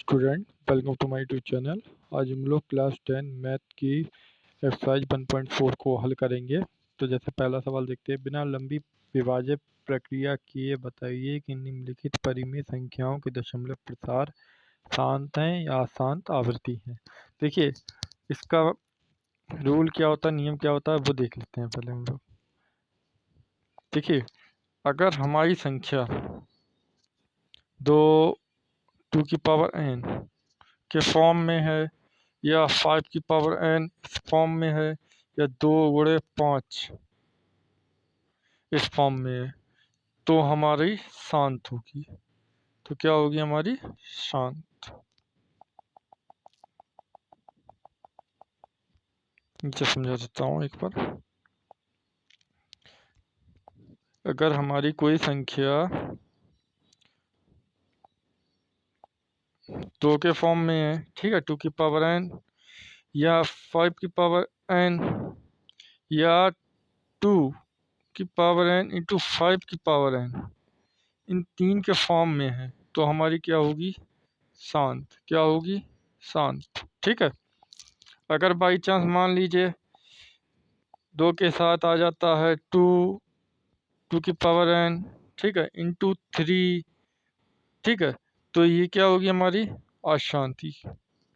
Student, welcome to my YouTube channel. आज हम लोग क्लास 10 मैथ की एक्सरसाइज 1.4 को हल करेंगे। तो जैसे पहला सवाल देखते हैं, बिना लंबी विभाज्य प्रक्रिया किए बताइए कि निम्नलिखित परिमेय संख्याओं के दशमलव प्रसार शांत हैं या अशांत आवृत्ति हैं। देखिए, इसका रूल क्या होता है, नियम क्या होता है, वो देख लेते हैं पहले हम लोग। देखिए, अगर हमारी संख्या दो 2 की पावर n के फॉर्म में है या 5 की पावर n इस फॉर्म में है या 2 × 5 इस फॉर्म में है, तो हमारी शांत होगी। तो क्या होगी हमारी? शांत। नीचे समझा देता हूँ एक बार। अगर हमारी कोई संख्या 2 के फॉर्म में है, ठीक है, 2 की पावर n या 5 की पावर n या 2 की पावर n इंटू 5 की पावर n, इन तीन के फॉर्म में है, तो हमारी क्या होगी? शांत। क्या होगी? शांत। ठीक है। अगर बाई चांस मान लीजिए 2 के साथ आ जाता है 2 की पावर n, ठीक है, इंटू 3, ठीक है, तो ये क्या होगी हमारी? अशांति।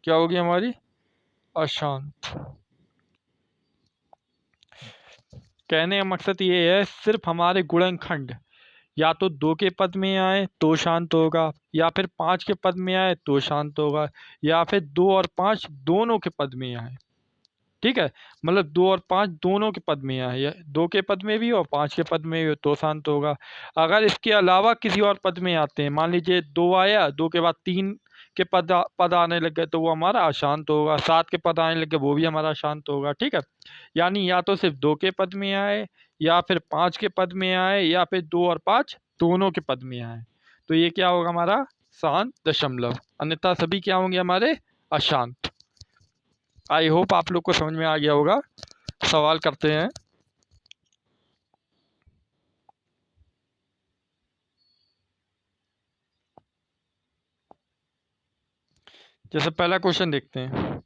क्या होगी हमारी? अशांत। कहने का मकसद ये है, सिर्फ हमारे गुणनखंड या तो 2 के पद में आए तो शांत होगा, या फिर 5 के पद में आए तो शांत होगा, या फिर 2 और 5 दोनों के पद में आए। ठीक है, मतलब 2 और 5 दोनों के पद में आए, या 2 के पद में भी और 5 के पद में भी हो तो शांत होगा। अगर इसके अलावा किसी और पद में आते हैं, मान लीजिए 2 आया, 2 के बाद 3 के पद आने लग गए, तो वो हमारा अशांत होगा। 7 के पद आने लग गए, वो भी हमारा शांत होगा। ठीक है, यानी या तो सिर्फ 2 के पद में आए, या फिर 5 के पद में आए, या फिर 2 और 5 दोनों के पद में आए, तो ये क्या होगा हमारा? शांत दशमलव। अन्यथा सभी क्या होंगे हमारे? अशांत। आई होप आप लोग को समझ में आ गया होगा। सवाल करते हैं। जैसे पहला क्वेश्चन देखते हैं।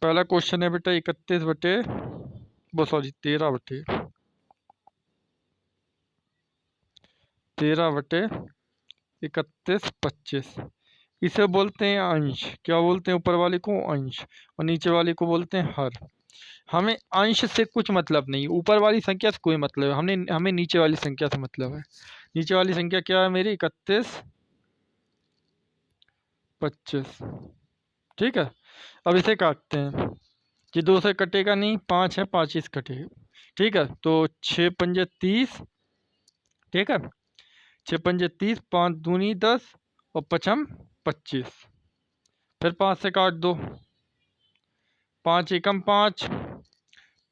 पहला क्वेश्चन है बेटा 13/31/31 इसे बोलते हैं अंश। क्या बोलते हैं? ऊपर वाले को अंश और नीचे वाले को बोलते हैं हर। हमें अंश से कुछ मतलब नहीं, ऊपर वाली संख्या से कोई मतलब है, हमें नीचे वाली संख्या से मतलब है। नीचे वाली संख्या क्या है मेरी? 31/25। ठीक है, अब इसे काटते हैं। ये 2 से कटेगा नहीं, 5 है, 5 इस कटेगा। ठीक है, तो 6×5 = 30। ठीक है, 6×5 = 30, 5 दूनी 10 और 5 × 25। फिर 5 से काट दो, 5 एकम 5,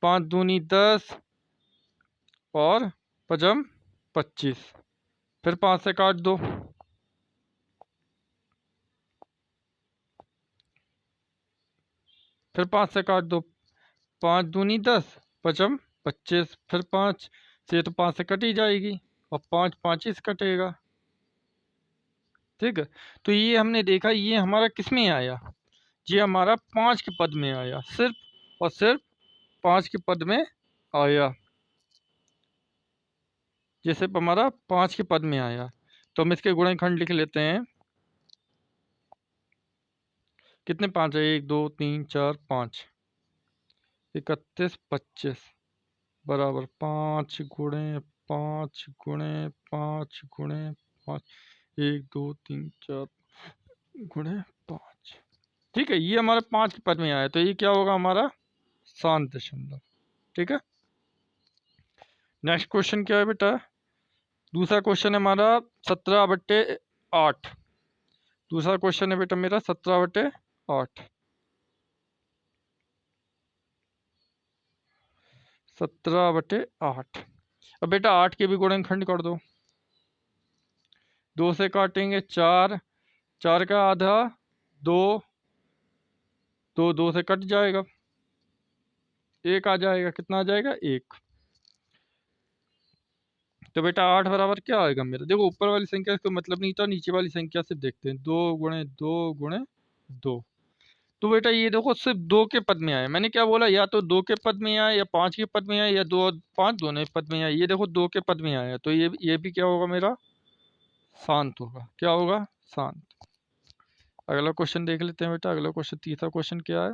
5 दूनी 10 और 5 × 25। फिर 5 से काट दो, फिर 5 से काट दो, 5 दूनी 10, 5 × 25। फिर 5 से तो 5 से कट ही जाएगी और 5 5 से कटेगा। ठीक है, तो ये हमने देखा, ये हमारा किस में आया? ये हमारा 5 के पद में आया, सिर्फ और सिर्फ 5 के पद में आया। ये सिर्फ हमारा 5 के पद में आया, तो हम इसके गुणनखंड लिख लेते हैं। कितने 5 है? 1 2 3 4 5। 31/25 बराबर 5 × 5 × 5 × 5, 1 2 3 4 × 5। ठीक है, ये हमारा 5 के पद में आया, तो ये क्या होगा हमारा? शांत दशमलव। ठीक है, नेक्स्ट क्वेश्चन क्या है बेटा? दूसरा क्वेश्चन है हमारा 17/8। दूसरा क्वेश्चन है बेटा मेरा 17/8। 17/8। अब बेटा 8 के भी गुणनखंड कर दो। 2 से काटेंगे 4, 4 का आधा 2, 2 से कट जाएगा, 1 आ जाएगा। कितना आ जाएगा? 1। तो बेटा 8 बराबर क्या आएगा मेरा, देखो ऊपर वाली संख्या का मतलब नहीं था, नीचे वाली संख्या से देखते हैं, 2 गुणे 2 तो बेटा ये देखो सिर्फ 2 के पद में आए, मैंने क्या बोला, या तो 2 के पद में आए या 5 के पद में आए या 2 और 5 दोनों के पद में आए, ये देखो 2 के पद में आया, तो ये भी क्या होगा मेरा, शांत होगा। क्या होगा, शांत। अगला क्वेश्चन देख लेते हैं बेटा, अगला क्वेश्चन, तीसरा क्वेश्चन क्या है,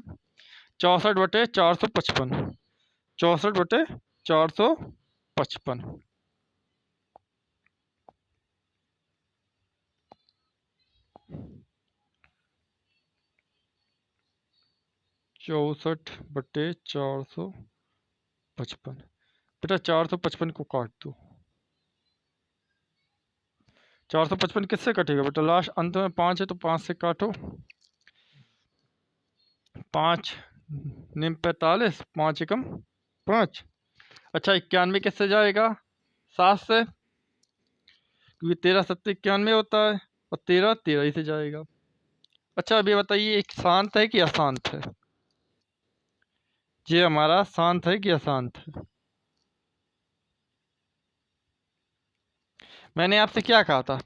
64/455, 64/455। 64/455 बेटा 455 को काट दो। 455 किससे कटेगा बेटा, लास्ट अंत में 5 है तो 5 से काटो, 5 निम 45, 5 एकम 5। अच्छा 91 किससे जाएगा, 7 से, क्योंकि 13 7 91 होता है, और 13 13 ही से जाएगा। अच्छा अब ये बताइए एक शांत है कि अशांत है, ये हमारा शांत है कि अशांत है। मैंने आपसे क्या कहा था,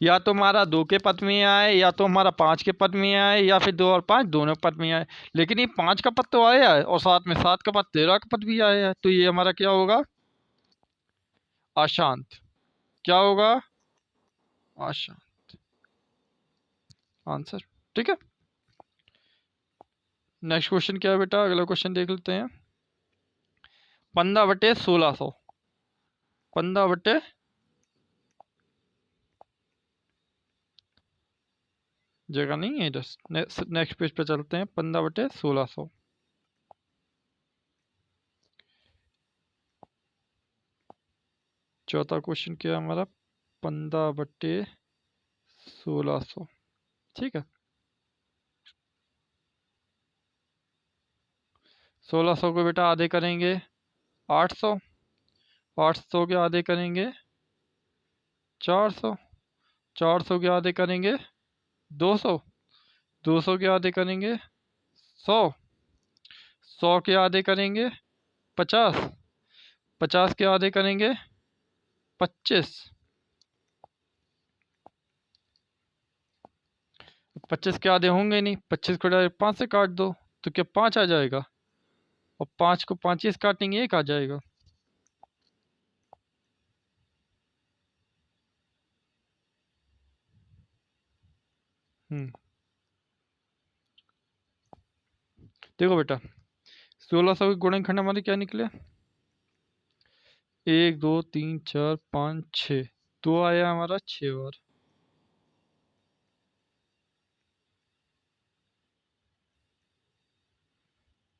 या तो हमारा 2 के पद में आए, या तो हमारा 5 के पद में आए, या फिर 2 और 5 दोनों पद में आए, लेकिन ये 5 का पद तो आया है और साथ में 7 का पद, 13 का पद भी आया है, तो ये हमारा क्या होगा, अशांत। क्या होगा, अशांत आंसर। ठीक है, नेक्स्ट क्वेश्चन क्या है बेटा, अगला क्वेश्चन देख लेते हैं, 15/1600, 15 जगह नहीं है, नेक्स्ट पेज पे चलते हैं, 15/1600। चौथा क्वेश्चन क्या है हमारा, 15/1600। ठीक है, 1600 को बेटा आधे करेंगे 800, 800 के आधे करेंगे 400, 400 के आधे करेंगे 200, 200 के आधे करेंगे 100, 100 के आधे करेंगे 50, 50 के आधे करेंगे 25, 25 के आधे होंगे नहीं, 25 को डायरेक्ट 5 से काट दो, तो क्या 5 आ जाएगा, और 5 को 5 से काटेंगे 1 आ जाएगा। देखो बेटा 1600 के गुणनखंड हमारे क्या निकले, 1 2 3 4 5 6, 2 आया हमारा 6 बार,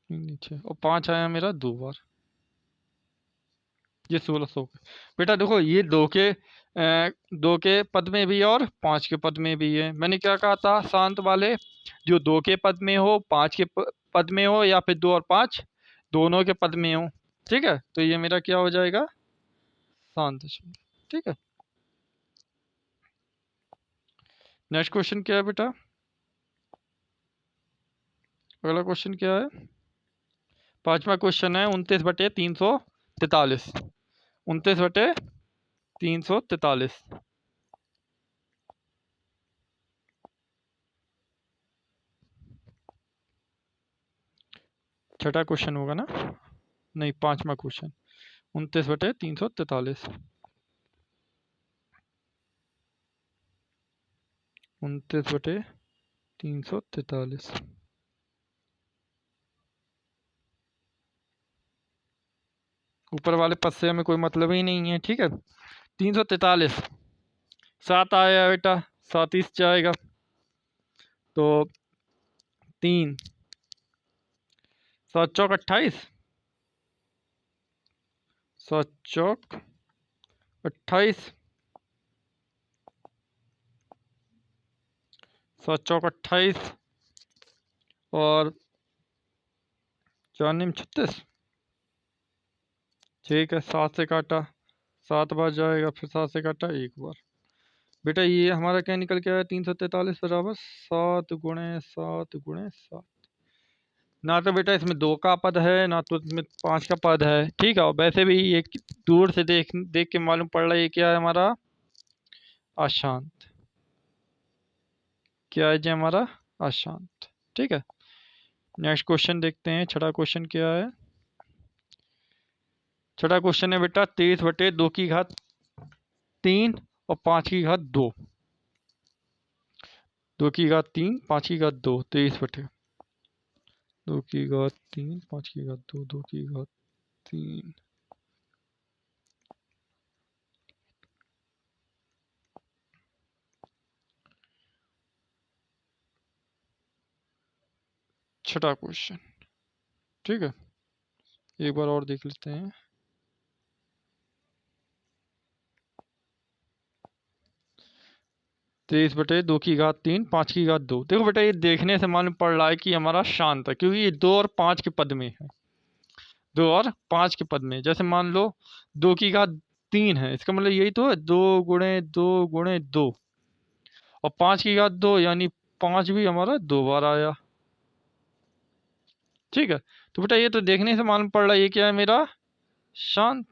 नीचे, और 5 आया मेरा 2 बार, ये 1600 के। बेटा देखो ये 2 के पद में भी और 5 के पद में भी है, मैंने क्या कहा था, शांत वाले जो 2 के पद में हो, 5 के पद में हो, या फिर 2 और 5 दोनों के पद में हो। ठीक है, तो ये मेरा क्या हो जाएगा, शांत शब्द। ठीक है, नेक्स्ट क्वेश्चन क्या है बेटा, अगला क्वेश्चन क्या है, 5वां क्वेश्चन है 29/343, 29/343। छठा क्वेश्चन होगा ना, नहीं 5वां क्वेश्चन, 29/343, 29/343। ऊपर वाले पद से हमें कोई मतलब ही नहीं है। ठीक है, 343, 7 आया बेटा, 7 इस जाएगा, तो 3 7 चौक 28, 7 चौक 28, 7 चौक 28, और 4 निम 36। ठीक है, 7 से काटा, 7 बार जाएगा, फिर 7 से काटा 1 बार, बेटा ये हमारा क्या निकल के आया, 343 बराबर 7 गुणे 7 गुणे 7। ना तो बेटा इसमें 2 का पद है, ना तो इसमें 5 का पद है, ठीक है। और वैसे भी एक दूर से देख देख के मालूम पड़ रहा है ये क्या है हमारा, अशांत। क्या है जी हमारा, अशांत, ठीक है। नेक्स्ट क्वेश्चन देखते हैं, छठा क्वेश्चन क्या है। छठा क्वेश्चन है बेटा 23/2 और 5/2। 2/3, 5/2, 23/2, 5/2, 2/3। छठा क्वेश्चन, ठीक है। एक बार और देख लेते हैं। 23/2, 5/2। देखो बेटा ये देखने से मालूम पड़ रहा है कि हमारा शांत है, क्योंकि ये 2 और 5 के पद में है। 2 और 5 के पद में, जैसे मान लो 2/3 है, इसका मतलब यही तो है 2 × 2 × 2 और 5/2 यानी 5 भी हमारा 2 बार आया, ठीक है। तो बेटा ये तो देखने से मालूम पड़ रहा है ये क्या है मेरा, शांत।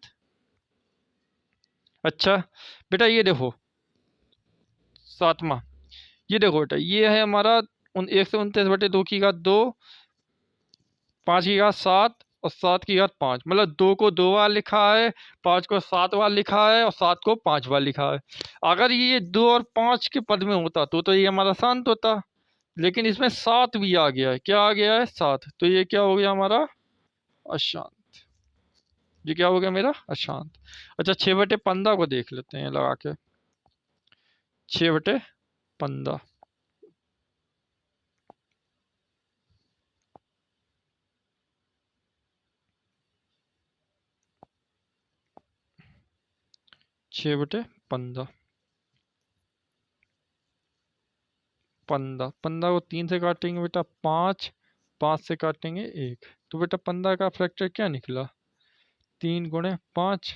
अच्छा बेटा ये देखो सातवां, ये देखो बेटा ये है हमारा 129/2, 5/7 और 7/5, मतलब 2 को 2 बार लिखा है, 5 को 7 बार लिखा है और 7 को 5 बार लिखा है। अगर ये 2 और 5 के पद में होता तो ये हमारा शांत होता, लेकिन इसमें 7 भी आ गया है। क्या आ गया है, 7, तो ये क्या हो गया हमारा, अशांत। ये क्या हो गया मेरा, अशांत। अच्छा 6/15 को देख लेते हैं लगा के। 6/15, 6/15, 15 को 3 से काटेंगे बेटा 5, 5 से काटेंगे 1, तो बेटा 15 का फैक्टर क्या निकला, 3 × 5।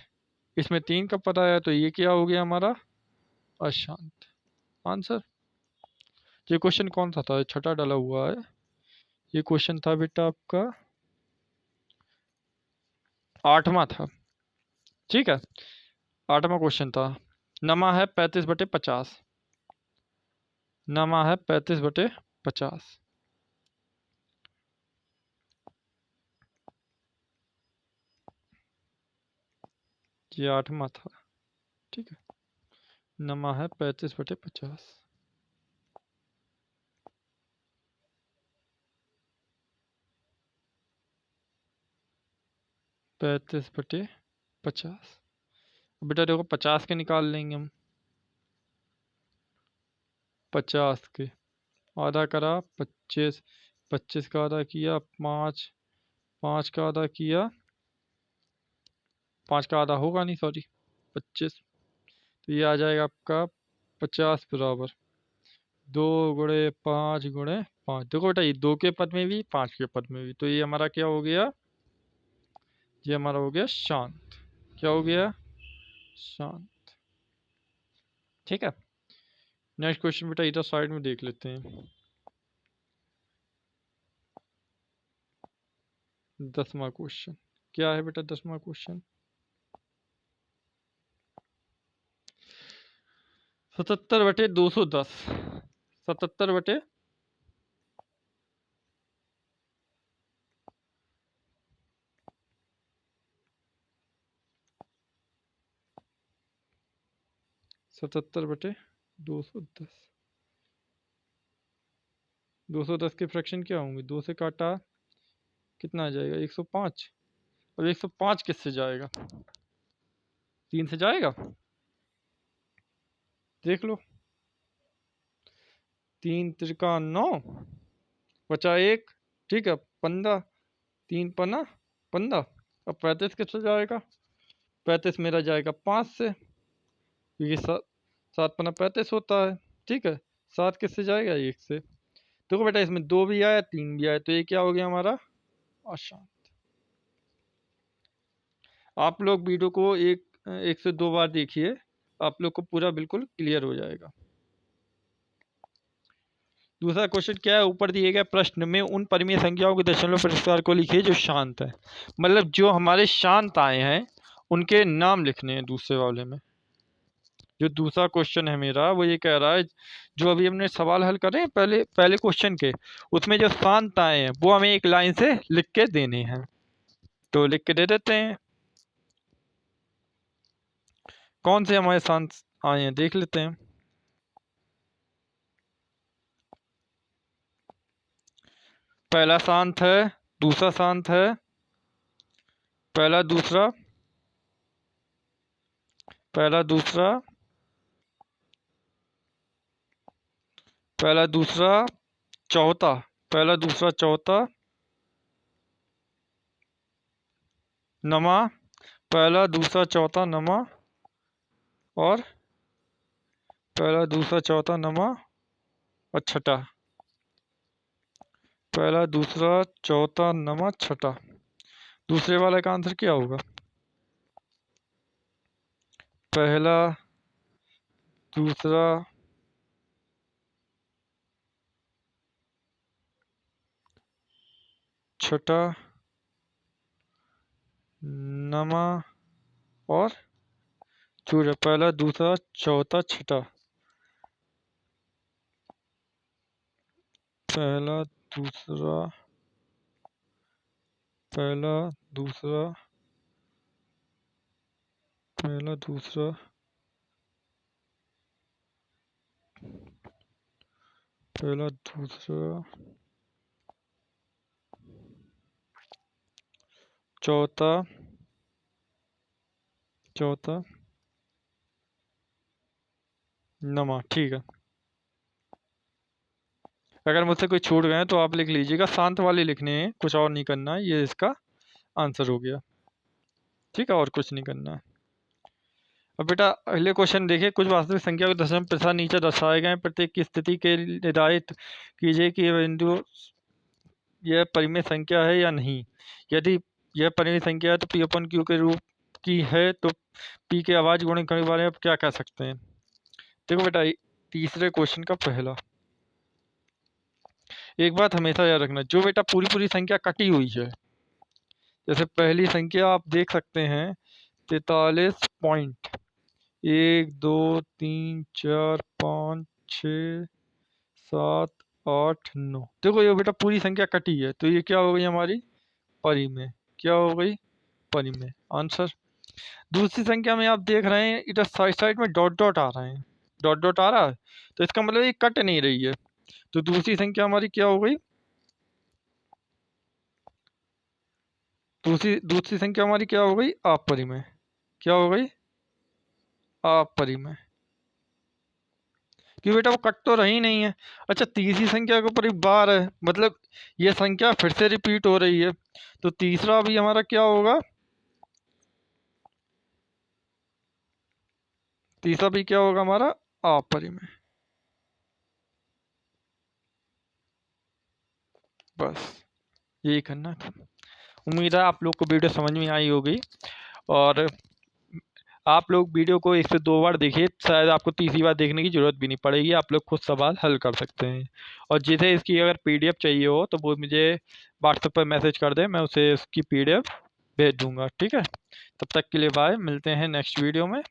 इसमें 3 का पता आया तो ये क्या हो गया हमारा, अशांत। आंसर। ये क्वेश्चन कौन सा था, छठा डाला हुआ है। ये क्वेश्चन था बेटा आपका 8वां था, ठीक है। 8वां क्वेश्चन था, नमा है 35/50। नमा है 35/50। ये 8वां था, ठीक है। नमा है 35/50। 35/50, बेटा देखो 50 के निकाल लेंगे हम। 50 के आधा करा 25, 25 का आधा किया 5, 5 का आधा किया, 5 का आधा होगा नहीं, सॉरी 25, तो ये आ जाएगा आपका 50 बराबर 2 × 5 × 5। देखो बेटा ये 2 के पद में भी 5 के पद में भी, तो ये हमारा क्या हो गया, ये हमारा हो गया शांत। क्या हो गया, शांत, ठीक है। नेक्स्ट क्वेश्चन बेटा इधर साइड में देख लेते हैं। 10वां क्वेश्चन क्या है बेटा, 10वां क्वेश्चन 77/210। 77 77/210। 210 के फ्रैक्शन क्या होंगे, 2 से काटा कितना आ जाएगा, 105। और 105 किससे जाएगा, 3 से जाएगा, देख लो। 3 × 3 = 9, बचा 1, ठीक है। 15, 3 × 5 = 15। अब 35 किससे जाएगा, 35 मेरा जाएगा 5 से, क्योंकि 7 × 5 = 35 होता है, ठीक है। 7 किससे जाएगा, 1 से। देखो बेटा इसमें 2 भी आया 3 भी आया, तो ये क्या हो गया हमारा, अशांत। आप लोग वीडियो को एक से 2 बार देखिए, आप लोग को पूरा बिल्कुल क्लियर हो जाएगा। दूसरा क्वेश्चन क्या है, ऊपर दिए गए प्रश्न में उन परिमेय संख्याओं के दशमलव प्रकार को लिखिए जो शांत है। मतलब जो हमारे शांत आए हैं उनके नाम लिखने हैं दूसरे वाले में। जो दूसरा क्वेश्चन है मेरा वो ये कह रहा है, जो अभी हमने सवाल हल करे हैं पहले पहले क्वेश्चन के, उसमें जो शांत आए हैं वो हमें एक लाइन से लिख के देने हैं। तो लिख के दे देते हैं। कौन से हमारे शांत आए हैं देख लेते हैं। पहला शांत है, दूसरा शांत है, पहला दूसरा, पहला दूसरा, पहला दूसरा चौथा, पहला दूसरा चौथा, नमा, पहला दूसरा चौथा नमा, और पहला दूसरा चौथा नमा, और छठा, पहला दूसरा चौथा नमा छठा। दूसरे वाले का आंसर क्या होगा? पहला दूसरा छठा नमा और चूरा, पहला दूसरा चौथा छठा, पहला दूसरा, पहला दूसरा, पहला दूसरा, पहला दूसरा चौथा, चौथा नमा। ठीक है, अगर मुझसे कोई छूट गए तो आप लिख लीजिएगा। शांत वाले लिखने हैं, कुछ और नहीं करना है। ये इसका आंसर हो गया। ठीक है, और कुछ नहीं करना है। अब बेटा अगले क्वेश्चन देखिए। कुछ वास्तविक संख्या को दशमलव प्रसाद नीचे दर्शाए गए प्रत्येक की स्थिति के लिए निर्धारित कीजिए कि यह बिंदु यह परिमेय संख्या है या नहीं। यदि यह परिमेय संख्या है तो पी अपन क्यू के रूप की है तो पी के आवाज गुणन के बारे में आप क्या कह सकते हैं। देखो बेटा, तीसरे क्वेश्चन का पहला, एक बात हमेशा याद रखना, जो बेटा पूरी पूरी संख्या कटी हुई है, जैसे पहली संख्या आप देख सकते हैं 43.1 2 3 4 5 6 7 8 9। देखो ये बेटा पूरी संख्या कटी है तो ये क्या हो गई हमारी परिमेय। क्या हो गई? परिमेय। आंसर। दूसरी संख्या में आप देख रहे हैं इधर साइड साइड में डॉट डॉट आ रहे हैं, डॉट डॉट आ रहा है, तो इसका मतलब ये कट नहीं रही है। तो दूसरी संख्या हमारी क्या हो गई? दूसरी दूसरी संख्या हमारी क्या हो गई? अपरिमेय। क्या हो गई? अपरिमेय। क्यों बेटा, वो कट तो रही नहीं है। अच्छा, तीसरी संख्या के ऊपर एक बार है, मतलब ये संख्या फिर से रिपीट हो रही है, तो तीसरा भी हमारा क्या होगा? तीसरा भी क्या होगा हमारा? अपरिमेय। बस यही करना था। उम्मीद है आप लोग को वीडियो समझ में आई होगी, और आप लोग वीडियो को 1 से 2 बार देखिए, शायद आपको तीसरी बार देखने की ज़रूरत भी नहीं पड़ेगी। आप लोग खुद सवाल हल कर सकते हैं। और जिसे इसकी अगर पीडीएफ चाहिए हो तो वो मुझे व्हाट्सएप पर मैसेज कर दें, मैं उसे इसकी पीडीएफ भेज दूंगा। ठीक है, तब तक के लिए बाय, मिलते हैं नेक्स्ट वीडियो में।